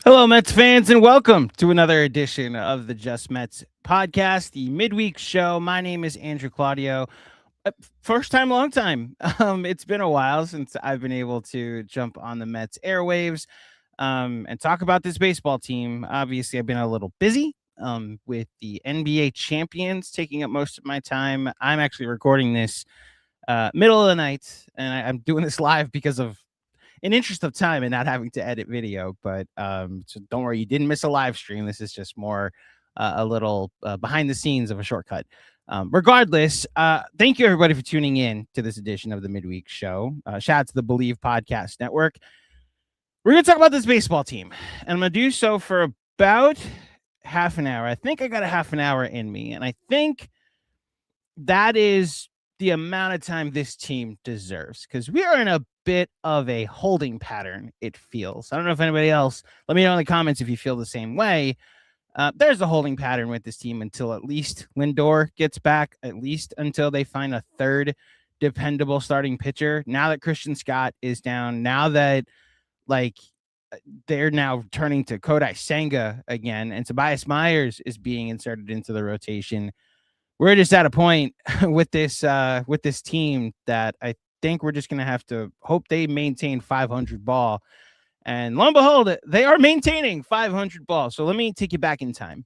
Hello, Mets fans, and welcome to another edition of the Just Mets podcast, the midweek show. My name is Andrew Claudio. Uh, First time, long time. It's been a while since I've been able to jump on the Mets airwaves and talk about this baseball team. Obviously, I've been a little busy with the NBA champions taking up most of my time. I'm actually recording this middle of the night, and I'm doing this live because of in interest of time and not having to edit video. But so don't worry, you didn't miss a live stream. This is just more a little behind the scenes of a shortcut. Regardless, thank you everybody for tuning in to this edition of the midweek show. Shout out to the Believe Podcast Network. We're going to talk about this baseball team, and I'm going to do so for about half an hour. I think I got a half an hour in me, and I think that is the amount of time this team deserves because we are in a bit of a holding pattern, it feels. I don't know if anybody else, let me know in the comments if you feel the same way. There's a holding pattern with this team until at least Lindor gets back, at least until they find a third dependable starting pitcher. Now that Christian Scott is down, now that like they're now turning to Kodai Senga again, and Tobias Myers is being inserted into the rotation. We're just at a point with this team that I think we're just gonna have to hope they maintain 500 ball. And lo and behold, they are maintaining 500 ball. So let me take you back in time.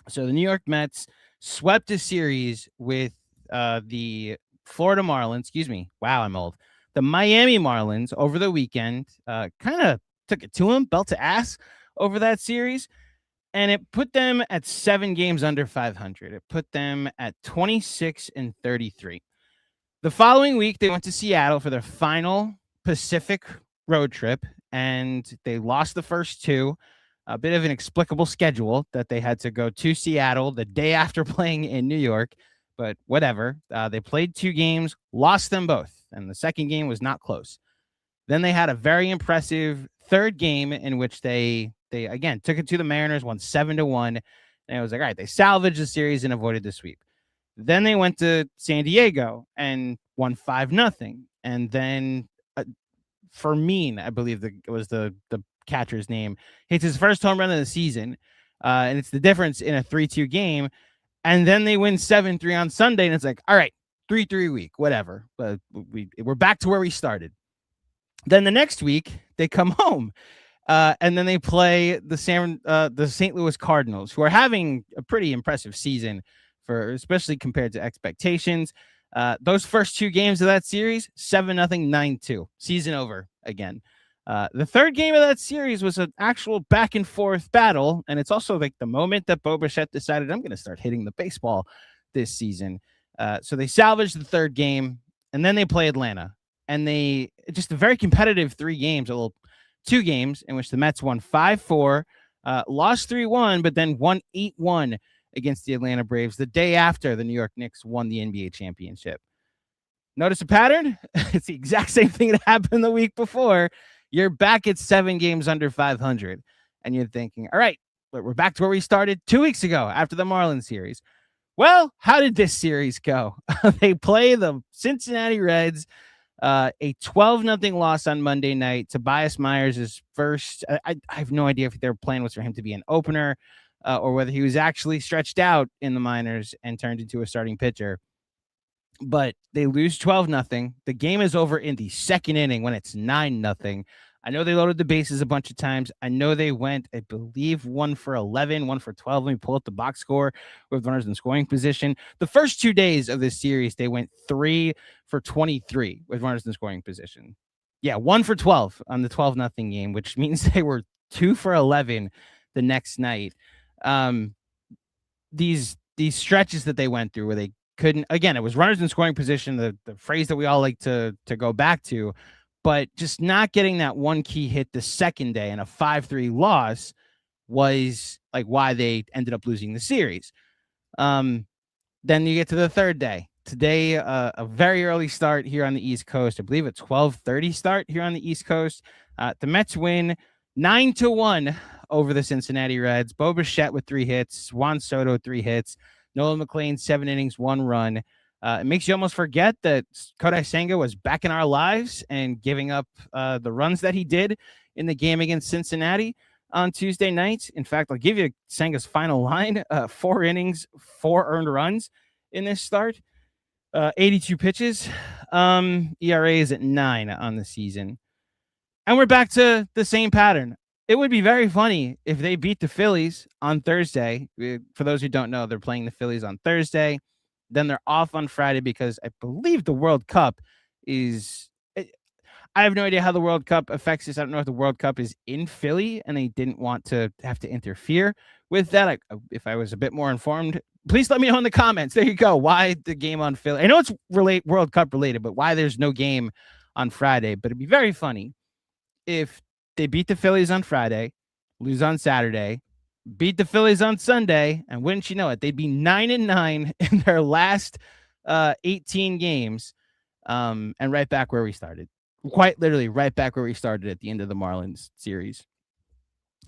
So the New York Mets swept a series with the Florida Marlins. Excuse me. Wow, I'm old. The Miami Marlins over the weekend kind of took it to them, belt to ass over that series. And it put them at 7 games under 500. It put them at 26-33. The following week, they went to Seattle for their final Pacific road trip, and they lost the first two. A bit of an inexplicable schedule that they had to go to Seattle the day after playing in New York, but whatever. They played 2 games, lost them both, and the second game was not close. Then they had a very impressive third game in which they again took it to the Mariners, won 7-1, and it was like, all right, they salvaged the series and avoided the sweep. Then they went to San Diego and won 5-0, and then Fermin, I believe was the catcher's name, hits his first home run of the season, and it's the difference in a 3-2 game. And then they win 7-3 on Sunday, and it's like, all right, 3-3 week, whatever. But we're back to where we started. Then the next week they come home, and then they play the St. Louis Cardinals, who are having a pretty impressive season, especially compared to expectations. Those first 2 games of that series, 7-0, 9-2, season over again. The third game of that series was an actual back and forth battle, and it's also like the moment that Bo Bichette decided, I'm going to start hitting the baseball this season. So they salvaged the third game, and then they play Atlanta, and they just a very competitive 3 games, 2 games in which the Mets won 5-4, lost 3-1, but then won 8-1 against the Atlanta Braves the day after the New York Knicks won the NBA championship. Notice a pattern? It's the exact same thing that happened the week before. You're back at 7 games under 500, and you're thinking, all right, but we're back to where we started 2 weeks ago after the Marlins series. Well, how did this series go? They play the Cincinnati Reds, a 12-0 loss on Monday night. Tobias Myers is first. I have no idea if their plan was for him to be an opener or whether he was actually stretched out in the minors and turned into a starting pitcher. But they lose 12-0. The game is over in the second inning when it's 9-0. I know they loaded the bases a bunch of times. I know they went, I believe, 1 for 11, 1 for 12. Let me pull up the box score with runners in scoring position. The first 2 days of this series, they went 3 for 23 with runners in scoring position. Yeah, 1 for 12 on the 12-0 game, which means they were 2 for 11 the next night. These stretches that they went through where they couldn't, again, it was runners in scoring position, the phrase that we all like to go back to, but just not getting that one key hit the second day and a 5-3 loss was like why they ended up losing the series. Then you get to the third day. Today, a very early start here on the East Coast. I believe a 12:30 start here on the East Coast. The Mets win 9-1 over the Cincinnati Reds. Bo Bichette with 3 hits. Juan Soto 3 hits. Nolan McLean 7 innings, 1 run. It makes you almost forget that Kodai Senga was back in our lives and giving up the runs that he did in the game against Cincinnati. on Tuesday night. In fact, I'll give you Senga's final line: 4 innings, 4 earned runs in this start, 82 pitches. ERA is at 9 on the season. And we're back to the same pattern. It would be very funny if they beat the Phillies on Thursday. For those who don't know, they're playing the Phillies on Thursday. Then they're off on Friday because I believe the World Cup is. I have no idea how the World Cup affects this. I don't know if the World Cup is in Philly and they didn't want to have to interfere with that. If I was a bit more informed, please let me know in the comments. There you go. Why the game on Philly? I know it's World Cup related, but why there's no game on Friday? But it'd be very funny if they beat the Phillies on Friday, lose on Saturday, beat the Phillies on Sunday, and wouldn't you know it, they'd be 9-9 in their last 18 games, and right back where we started. Quite literally right back where we started at the end of the Marlins series.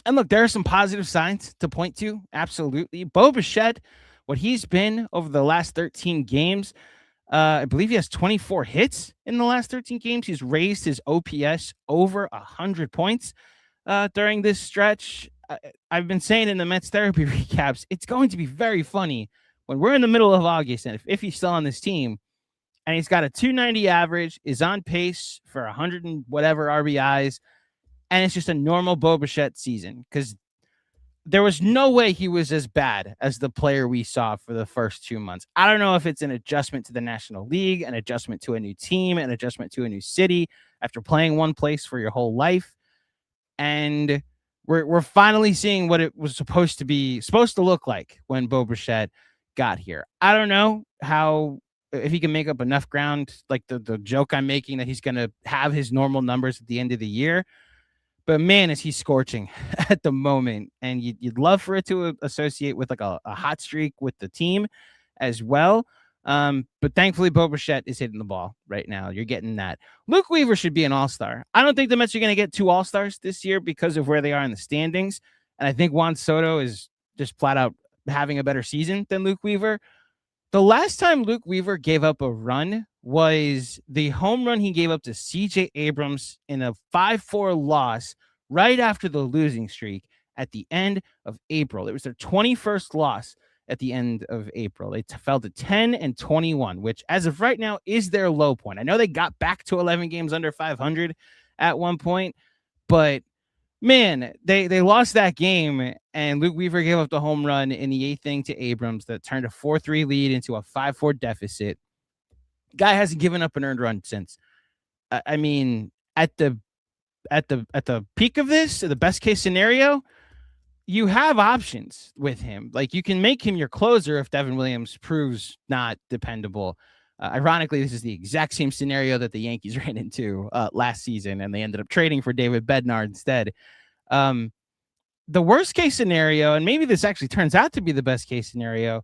And look, there are some positive signs to point to. Absolutely. Bo Bichette, what he's been over the last 13 games, I believe he has 24 hits in the last 13 games. He's raised his OPS over 100 points during this stretch. I've been saying in the Mets therapy recaps, it's going to be very funny when we're in the middle of August, and if he's still on this team, and he's got a 290 average, is on pace for 100 and whatever RBIs, and it's just a normal Bo Bichette season, because there was no way he was as bad as the player we saw for the first 2 months. I don't know if it's an adjustment to the National League, an adjustment to a new team, an adjustment to a new city after playing one place for your whole life. And we're finally seeing what it was supposed to look like when Bo Bichette got here. I don't know if he can make up enough ground, like the joke I'm making that he's going to have his normal numbers at the end of the year. But man, is he scorching at the moment. And you'd love for it to associate with like a hot streak with the team as well. But thankfully, Bo Bichette is hitting the ball right now. You're getting that. Luke Weaver should be an all-star. I don't think the Mets are going to get 2 all-stars this year because of where they are in the standings. And I think Juan Soto is just flat out having a better season than Luke Weaver. The last time Luke Weaver gave up a run was the home run he gave up to C.J. Abrams in a 5-4 loss right after the losing streak at the end of April. It was their 21st loss at the end of April. They fell to 10-21, which as of right now is their low point. I know they got back to 11 games under 500 at one point, but man, they lost that game, and Luke Weaver gave up the home run in the 8th inning to Abrams that turned a 4-3 lead into a 5-4 deficit. Guy hasn't given up an earned run since. I mean, at the peak of this, the best case scenario, you have options with him. Like, you can make him your closer if Devin Williams proves not dependable. Ironically, this is the exact same scenario that the Yankees ran into last season, and they ended up trading for David Bednar instead. The worst case scenario, and maybe this actually turns out to be the best case scenario,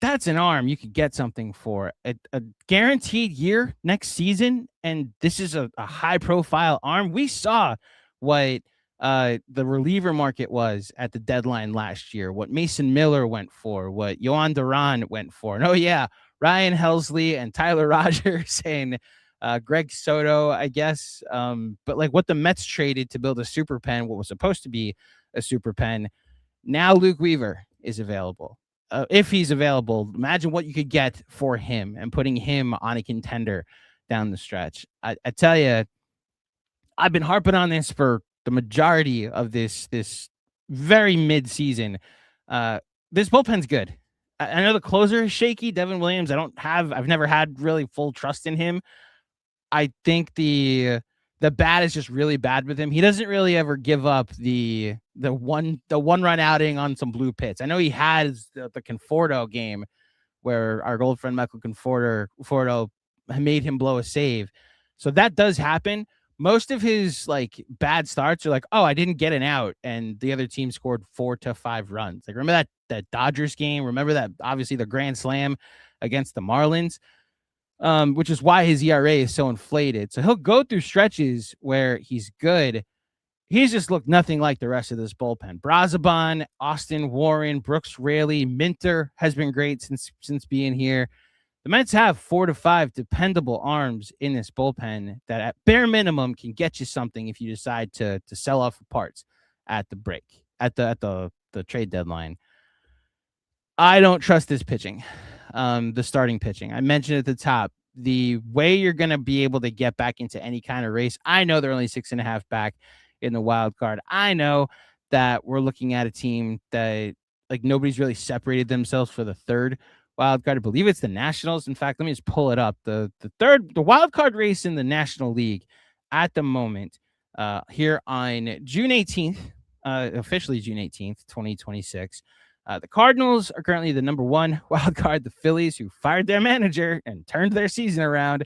that's an arm you could get something for. A guaranteed year next season, and this is a high-profile arm. We saw what the reliever market was at the deadline last year, what Mason Miller went for, what Yohan Duran went for. And, oh, yeah, Ryan Helsley and Tyler Rogers and Greg Soto, I guess. But like what the Mets traded to build a super pen, what was supposed to be a super pen. Now Luke Weaver is available. If he's available, imagine what you could get for him and putting him on a contender down the stretch. I tell you, I've been harping on this for the majority of this very mid-season. This bullpen's good. I know the closer is shaky. Devin Williams, I've never had really full trust in him. I think the bat is just really bad with him. He doesn't really ever give up the one run outing on some blue pits. I know he has the Conforto game where our old friend Michael Conforto made him blow a save. So that does happen. Most of his like bad starts are like, oh, I didn't get an out, and the other team scored 4 to 5 runs. Like, remember that Dodgers game? Remember that, obviously, the grand slam against the Marlins, which is why his ERA is so inflated. So he'll go through stretches where he's good. He's just looked nothing like the rest of this bullpen. Brazoban, Austin Warren, Brooks Raley, Minter has been great since being here. The Mets have 4 to 5 dependable arms in this bullpen that at bare minimum can get you something if you decide to sell off parts at the break, at the trade deadline. I don't trust this pitching, the starting pitching. I mentioned at the top, the way you're going to be able to get back into any kind of race. I know they're only 6.5 back in the wild card. I know that we're looking at a team that, like, nobody's really separated themselves for the third wild card. I believe it's the Nationals. In fact, let me just pull it up. The wild card race in the National League at the moment, here on June 18th, officially June 18th, 2026. The Cardinals are currently the number one wild card. The Phillies, who fired their manager and turned their season around,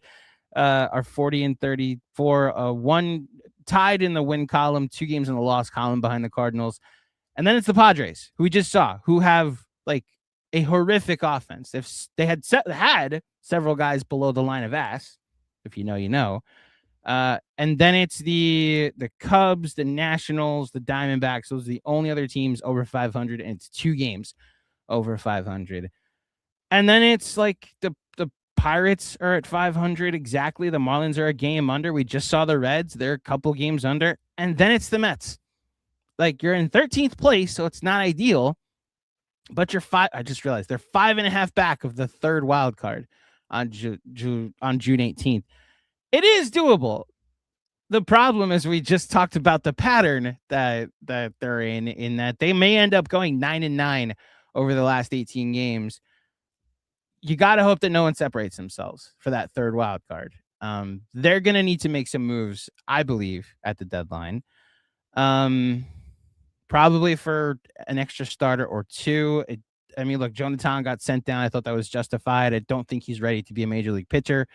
are 40-34, one tied in the win column, 2 games in the loss column behind the Cardinals. And then it's the Padres, who we just saw, who have like a horrific offense. If they had several guys below the line of ass, if you know, you know. And then it's the Cubs, the Nationals, the Diamondbacks. Those are the only other teams over 500, and it's 2 games over 500. And then it's like the Pirates are at 500 exactly. The Marlins are a game under. We just saw the Reds; they're a couple games under. And then it's the Mets. Like, you're in 13th place, so it's not ideal. But I just realized they're 5.5 back of the third wild card on June 18th. It is doable. The problem is, we just talked about the pattern that they're in that they may end up going 9-9 over the last 18 games. You got to hope that no one separates themselves for that third wild card. They're going to need to make some moves, I believe, at the deadline. Probably for an extra starter or 2. Look, Jonathan got sent down. I thought that was justified. I don't think he's ready to be a major league pitcher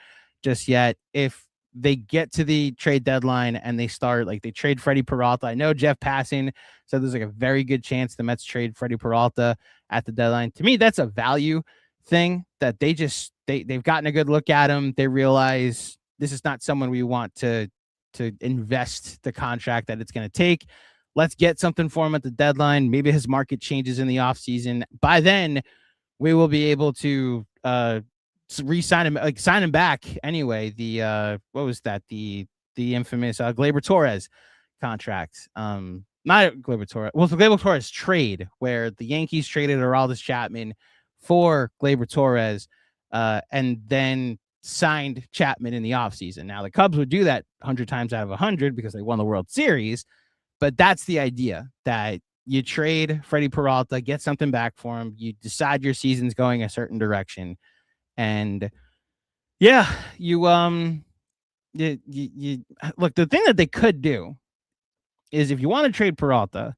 just yet. If they get to the trade deadline and they trade Freddie Peralta. I know Jeff Passan said there's like a very good chance the Mets trade Freddie Peralta at the deadline. To me, that's a value thing that they've gotten a good look at him. They realize this is not someone we want to invest the contract that it's going to take. Let's get something for him at the deadline. Maybe his market changes in the offseason. By then, we will be able to re-sign him, sign him back anyway. The what was that? The infamous Gleyber Torres contract. Not Gleyber Torres. Well, the Gleyber Torres trade, where the Yankees traded Aroldis Chapman for Gleyber Torres, and then signed Chapman in the offseason. Now, the Cubs would do that 100 times out of 100 because they won the World Series. But that's the idea, that you trade Freddie Peralta, get something back for him. You decide your season's going a certain direction. And yeah, you look, the thing that they could do is, if you want to trade Peralta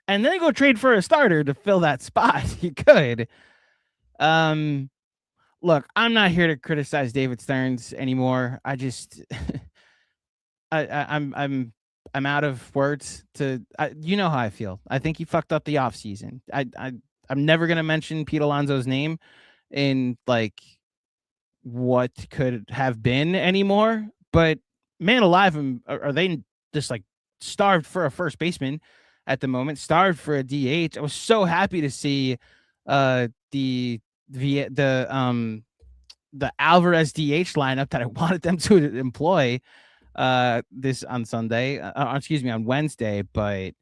and then go trade for a starter to fill that spot, you could. Look, I'm not here to criticize David Stearns anymore. I just I'm out of words to, you know how I feel. I think he fucked up the offseason. I'm never going to mention Pete Alonso's name in like what could have been anymore, but man alive, are they just like starved for a first baseman at the moment, starved for a DH? I was so happy to see the Alvarez DH lineup that I wanted them to employ this on Sunday, on Wednesday. But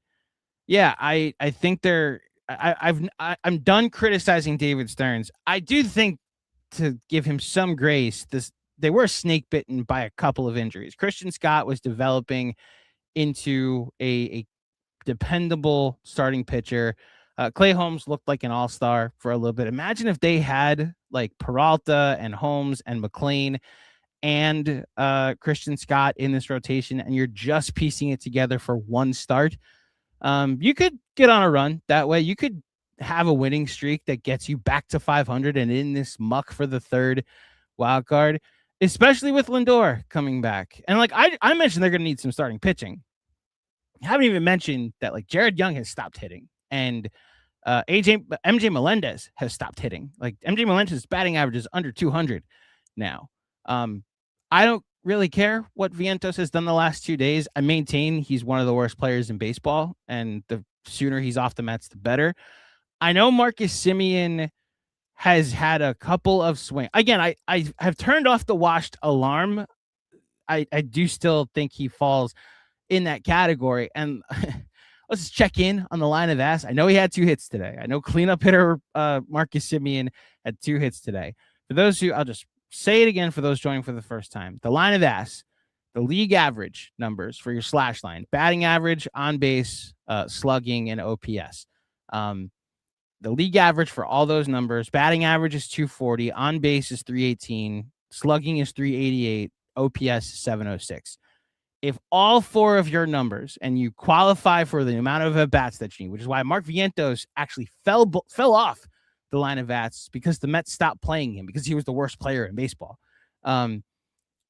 yeah, I think I'm done criticizing David Stearns. I do think, to give him some grace, they were snake bitten by a couple of injuries. Christian Scott was developing into a dependable starting pitcher. Clay Holmes looked like an all-star for a little bit. Imagine if they had like Peralta and Holmes and McLean and Christian Scott in this rotation, and you're just piecing it together for one start. You could get on a run that way. You could have a winning streak that gets you back to 500 and in this muck for the third wild card, especially with Lindor coming back. And like I mentioned, they're going to need some starting pitching. I haven't even mentioned that like Jared Young has stopped hitting, and MJ Melendez has stopped hitting. Like, MJ Melendez's batting average is under 200 now. I don't really care what Vientos has done the last 2 days. I maintain he's one of the worst players in baseball, and the sooner he's off the Mets, the better. I know Marcus Semien has had a couple of swings. Again, I have turned off the washed alarm. I do still think he falls in that category. And let's just check in on the line of ass. I know he had 2 hits today. I know cleanup hitter Marcus Semien had 2 hits today. For those who, I'll just say it again for those joining for the first time. The line of ass, the league average numbers for your slash line: batting average, on base, slugging, and OPS. The league average for all those numbers: batting average is 240, on base is 318, slugging is 388, OPS 706. If all 4 of your numbers, and you qualify for the amount of at-bats that you need, which is why Mark Vientos actually fell off the line of bats, because the Mets stopped playing him because he was the worst player in baseball.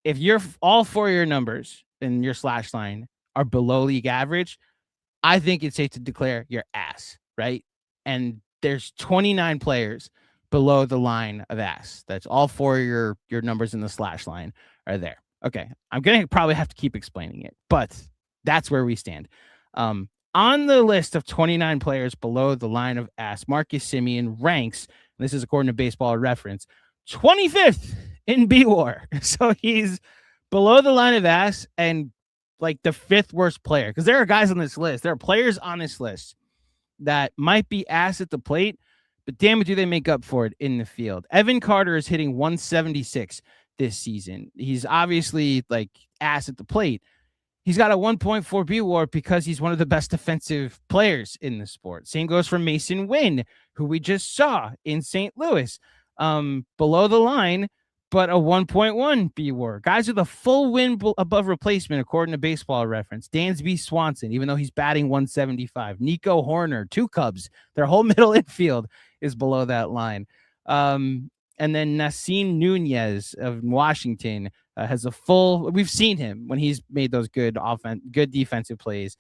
If you're all 4 of your numbers in your slash line are below league average, I think it's safe to declare your ass, right? And there's 29 players below the line of ass. That's all 4 of your numbers in the slash line are there. Okay, I'm going to probably have to keep explaining it, but that's where we stand. On the list of 29 players below the line of ass, Marcus Semien ranks, and this is according to Baseball Reference, 25th in B-WAR. So he's below the line of ass and like the 5th worst player, because there are guys on this list. There are players on this list that might be ass at the plate, but damn it, do they make up for it in the field. Evan Carter is hitting 176 this season. He's obviously like ass at the plate. He's got a 1.4 B-WAR because he's one of the best defensive players in the sport. Same goes for Mason Wynn, who we just saw in St. Louis. Below the line, but a 1.1 B-WAR. Guys with a full win above replacement, according to Baseball Reference. Dansby Swanson, even though he's batting 175. Nico Horner, 2 Cubs. Their whole middle infield is below that line. And then Nasim Nunez of Washington has a full. We've seen him when he's made those good defensive plays.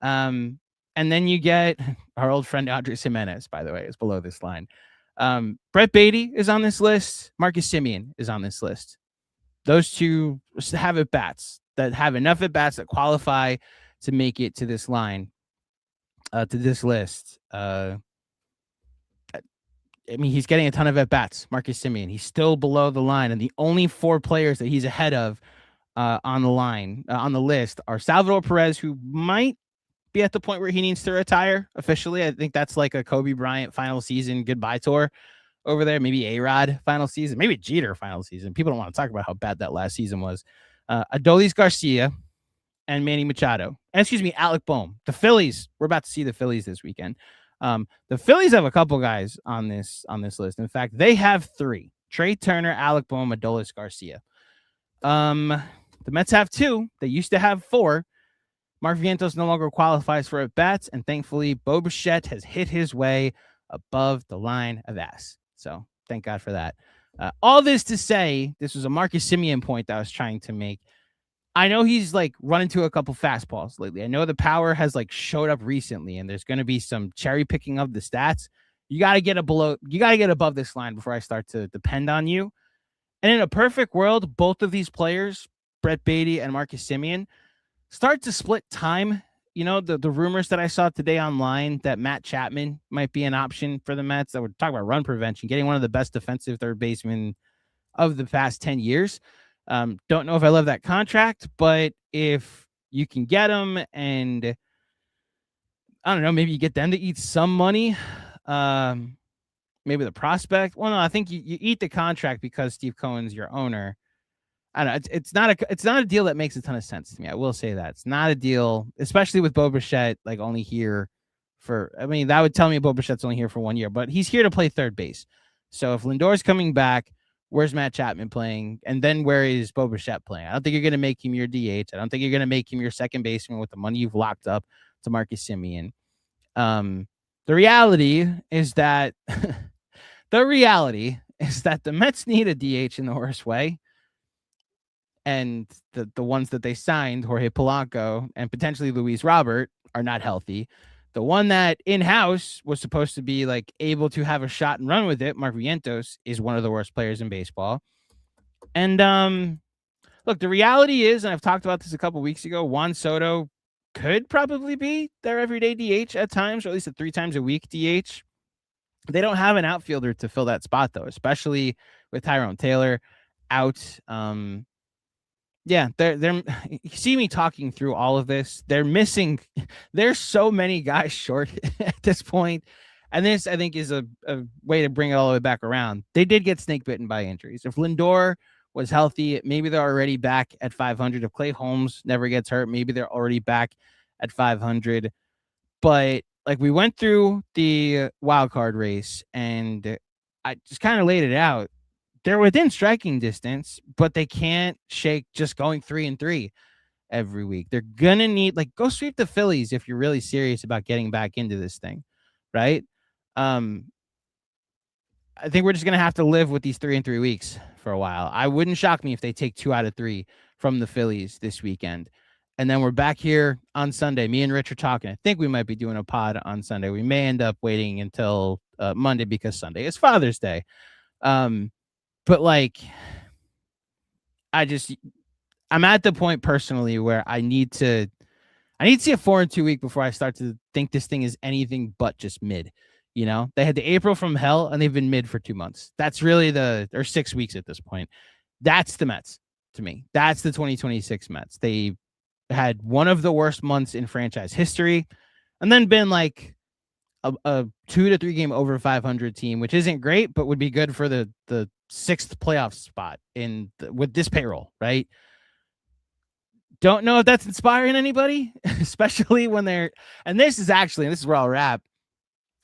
And then you get our old friend Andres Jimenez, by the way, is below this line. Brett Beatty is on this list. Marcus Semien is on this list. Those 2 have at-bats that have enough at-bats that qualify to make it to this line, to this list. I mean, he's getting a ton of at-bats, Marcus Semien. He's still below the line, and the only 4 players that he's ahead of on the line, on the list, are Salvador Perez, who might be at the point where he needs to retire officially. I think that's like a Kobe Bryant final season goodbye tour over there. Maybe A-Rod final season, maybe Jeter final season. People don't want to talk about how bad that last season was. Adolis Garcia and Manny Machado. And excuse me, Alec Bohm. The Phillies. We're about to see the Phillies this weekend. The Phillies have a couple guys on this list. In fact, they have 3: Trey Turner, Alec Bohm, Adolis Garcia. The Mets have 2. They used to have 4. Mark Vientos no longer qualifies for at-bats, and thankfully, Bo Bichette has hit his way above the line of ass. So thank God for that. All this to say, this was a Marcus Semien point that I was trying to make. I know he's like run into a couple fastballs lately. I know the power has like showed up recently, and there's going to be some cherry picking of the stats. You got to get above this line before I start to depend on you. And in a perfect world, both of these players, Brett Beatty and Marcus Semien, start to split time. You know, the rumors that I saw today online that Matt Chapman might be an option for the Mets, that would talk about run prevention, getting one of the best defensive third basemen of the past 10 years. Don't know if I love that contract, but if you can get him, and I don't know, maybe you get them to eat some money. Maybe the prospect. Well, no, I think you eat the contract because Steve Cohen's your owner. I don't know. It's not a deal that makes a ton of sense to me. I will say that it's not a deal, especially with Bo Bichette like only here for. I mean, that would tell me Bo Bichette's only here for 1 year, but he's here to play third base. So if Lindor's coming back, where's Matt Chapman playing? And then where is Bo Bichette playing? I don't think you're going to make him your DH. I don't think you're going to make him your second baseman with the money you've locked up to Marcus Semien. The reality is that the Mets need a DH in the worst way. And the ones that they signed, Jorge Polanco and potentially Luis Robert, are not healthy. The one that in-house was supposed to be like able to have a shot and run with it, Mark Vientos, is one of the worst players in baseball. And look, the reality is, and I've talked about this a couple weeks ago, Juan Soto could probably be their everyday DH at times, or at least a 3 times a week DH. They don't have an outfielder to fill that spot, though, especially with Tyrone Taylor out. Yeah, they're you see me talking through all of this. They're missing there's so many guys short at this point. And this I think is a way to bring it all the way back around. They did get snake bitten by injuries. If Lindor was healthy, maybe they're already back at 500. If Clay Holmes never gets hurt, maybe they're already back at 500. But like we went through the wild card race and I just kind of laid it out. They're within striking distance, but they can't shake just going 3-3 every week. They're gonna need like go sweep the Phillies if you're really serious about getting back into this thing, right? Um, I think we're just gonna have to live with these 3-3 weeks for a while. I wouldn't shock me if they take 2 out of 3 from the Phillies this weekend. And then we're back here on Sunday. Me and Rich are talking. I think we might be doing a pod on Sunday. We may end up waiting until Monday because Sunday is Father's Day. But like, I'm at the point personally where I need to see a 4-2 week before I start to think this thing is anything but just mid. You know, they had the April from hell and they've been mid for 2 months. That's really or 6 weeks at this point. That's the Mets to me. That's the 2026 Mets. They had one of the worst months in franchise history and then been like a 2 to 3 game over 500 team, which isn't great, but would be good for the 6th playoff spot with this payroll, right? Don't know if that's inspiring anybody, especially when this is where I'll wrap,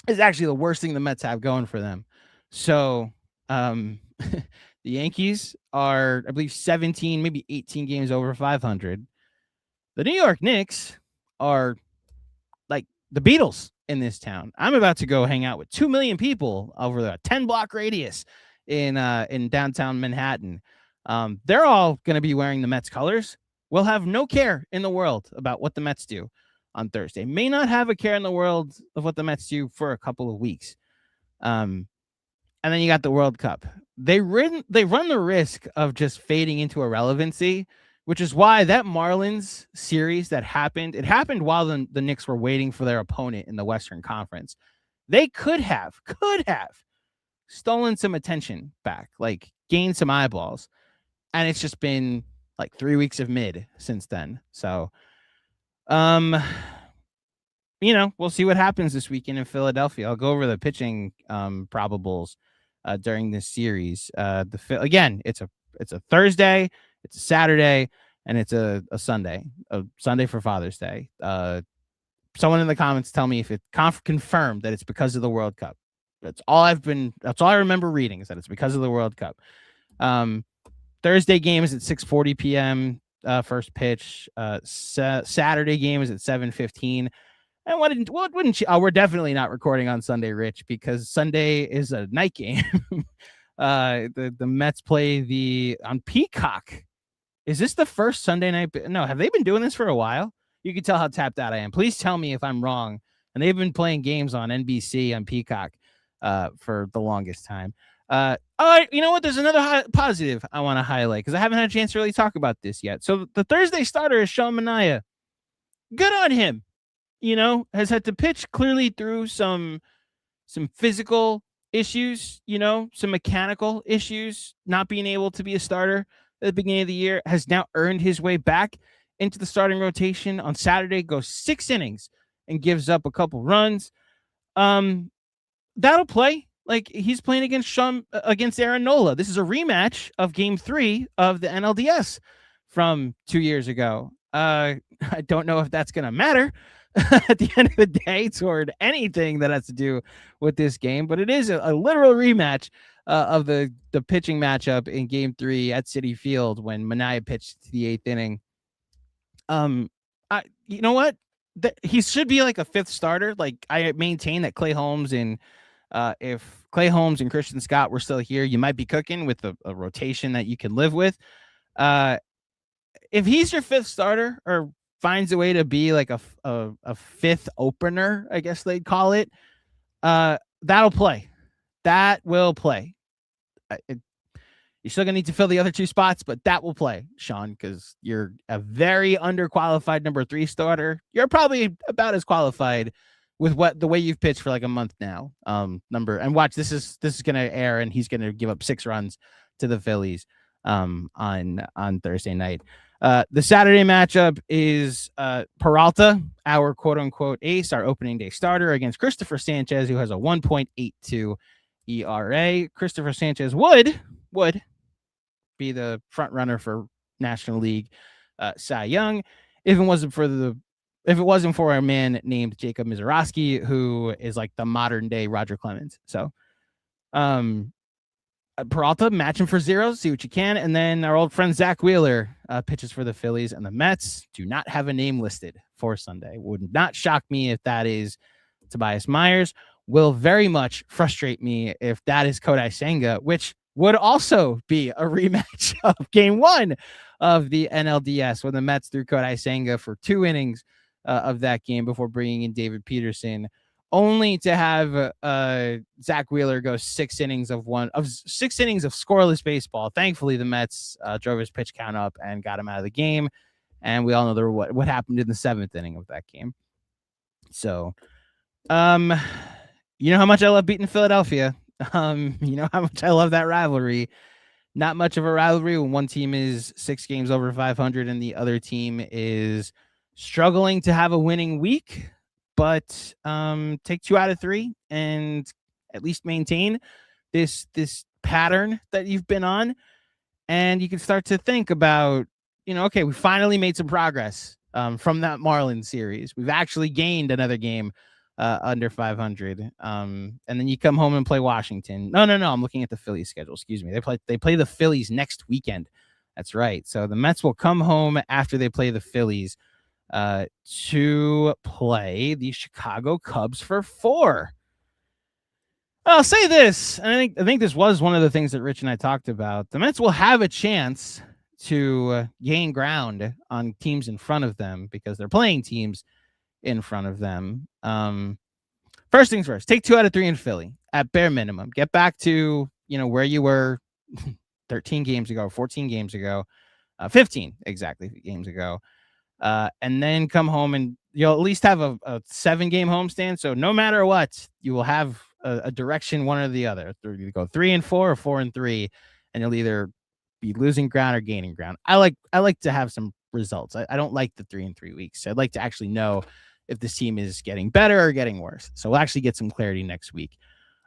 is actually the worst thing the Mets have going for them. So the Yankees are, I believe, 17, maybe 18 games over 500. The New York Knicks are like the Beatles in this town. I'm about to go hang out with 2 million people over the 10-block radius in downtown Manhattan. They're all going to be wearing the Mets colors. We'll have no care in the world about what the Mets do on Thursday. May not have a care in the world of what the Mets do for a couple of weeks. And then you got the World Cup. They run the risk of just fading into irrelevancy, which is why that Marlins series that happened, it happened while the Knicks were waiting for their opponent in the Western Conference. They could have stolen some attention back, like gained some eyeballs. And it's just been like 3 weeks of mid since then. So, we'll see what happens this weekend in Philadelphia. I'll go over the pitching probables during this series. Again, it's a Thursday, it's a Saturday, and it's a Sunday for Father's Day. Someone in the comments tell me if it confirmed that it's because of the World Cup. That's all I remember reading is that it's because of the World Cup. Thursday game is at 6:40 p.m. First pitch. Saturday game is at 7:15. And what wouldn't you? Oh, we're definitely not recording on Sunday, Rich, because Sunday is a night game. The Mets play on Peacock. Is this the first Sunday night? No, have they been doing this for a while? You can tell how tapped out I am. Please tell me if I'm wrong. And they've been playing games on NBC on Peacock for the longest time. You know what? There's another positive I want to highlight because I haven't had a chance to really talk about this yet. So the Thursday starter is Sean Manaea. Good on him. Has had to pitch clearly through some physical issues, some mechanical issues, not being able to be a starter at the beginning of the year, has now earned his way back into the starting rotation. On Saturday, goes 6 innings and gives up a couple runs. That'll play. Like he's playing against Aaron Nola. This is a rematch of Game 3 of the NLDS from 2 years ago. I don't know if that's going to matter at the end of the day toward anything that has to do with this game, but it is a literal rematch of the pitching matchup in Game 3 at Citi Field when Manaea pitched to the 8th inning. You know what? He should be like a 5th starter. Like I maintain that Clay Holmes and if Clay Holmes and Christian Scott were still here, you might be cooking with a rotation that you can live with. If he's your 5th starter or finds a way to be like a 5th opener, I guess they'd call it, that'll play. That will play. You're still going to need to fill the other 2 spots, but that will play, Sean, because you're a very underqualified number 3 starter. You're probably about as qualified with the way you've pitched for like a month now. And watch, this is going to air, and he's going to give up 6 runs to the Phillies on Thursday night. The Saturday matchup is Peralta, our quote-unquote ace, our opening day starter, against Christopher Sanchez, who has a 1.82 ERA. Christopher Sanchez would be the front runner for National League Cy Young if it wasn't for a man named Jacob Mizorowski, who is like the modern day Roger Clemens. So Peralta, match him for zeros, see what you can. And then our old friend Zach Wheeler pitches for the Phillies, and the Mets do not have a name listed for Sunday. Would not shock me if that is Tobias Myers. Will very much frustrate me if that is Kodai Senga, which would also be a rematch of game 1 of the NLDS when the Mets threw Kodai Senga for 2 innings of that game before bringing in David Peterson, only to have Zach Wheeler go 6 innings of scoreless baseball. Thankfully, the Mets drove his pitch count up and got him out of the game, and we all know what happened in the 7th inning of that game. So, you know how much I love beating Philadelphia. You know how much I love that rivalry. Not much of a rivalry when one team is 6 games over 500 and the other team is struggling to have a winning week. But take 2 out of 3 and at least maintain this pattern that you've been on, and you can start to think about, okay, we finally made some progress from that Marlins series. We've actually gained another game under 500, and then you come home and play Washington. No, I'm looking at the Phillies schedule. Excuse me. They play the Phillies next weekend. That's right. So the Mets will come home after they play the Phillies to play the Chicago Cubs for 4. I'll say this, and I think this was one of the things that Rich and I talked about. The Mets will have a chance to gain ground on teams in front of them because they're playing teams in front of them. First things first, take 2 out of 3 in Philly at bare minimum. Get back to, where you were 13 games ago, 14 games ago, 15 exactly games ago. And then come home and you'll at least have a 7-game homestand. So no matter what, you will have a direction, one or the other. You go 3-4 or 4-3, and you'll either be losing ground or gaining ground. I like to have some results. I don't like the 3-3 weeks. I'd like to actually know if this team is getting better or getting worse. So we'll actually get some clarity next week.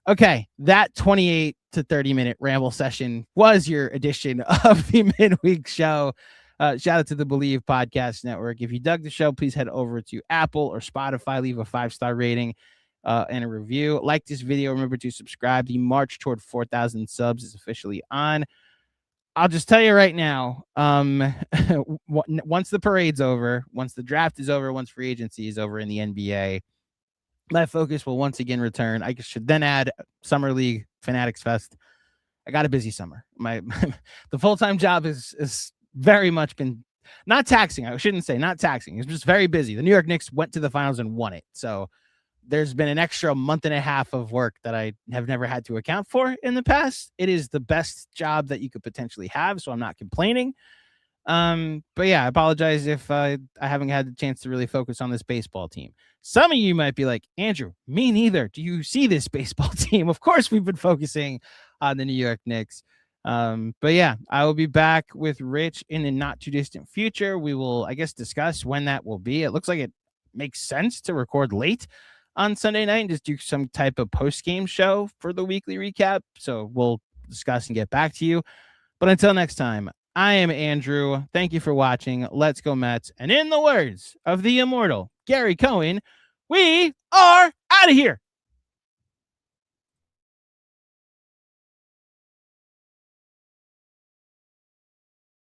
Okay, that 28 to 30 minute ramble session was your edition of the midweek show. Shout out to the Believe Podcast Network. If you dug the show, please head over to Apple or Spotify, leave a 5-star rating and a review. Like this video. Remember to subscribe. The march toward 4,000 subs is officially on. I'll just tell you right now, once the parade's over, once the draft is over, once free agency is over in the NBA, my focus will once again return. I should then add Summer League Fanatics Fest. I got a busy summer. The full-time job is very much been not taxing. I shouldn't say not taxing. It's just very busy. The New York Knicks went to the finals and won it. So there's been an extra month and a half of work that I have never had to account for in the past. It is the best job that you could potentially have, so I'm not complaining. But yeah, I apologize if I haven't had the chance to really focus on this baseball team. Some of you might be like, Andrew, me neither. Do you see this baseball team? Of course, we've been focusing on the New York Knicks. But yeah, I will be back with Rich in the not too distant future. We will, I guess, discuss when that will be. It looks like it makes sense to record late on Sunday night and just do some type of post-game show for the weekly recap. So we'll discuss and get back to you. But until next time, I am Andrew. Thank you for watching. Let's go Mets. And in the words of the immortal Gary Cohen, we are out of here.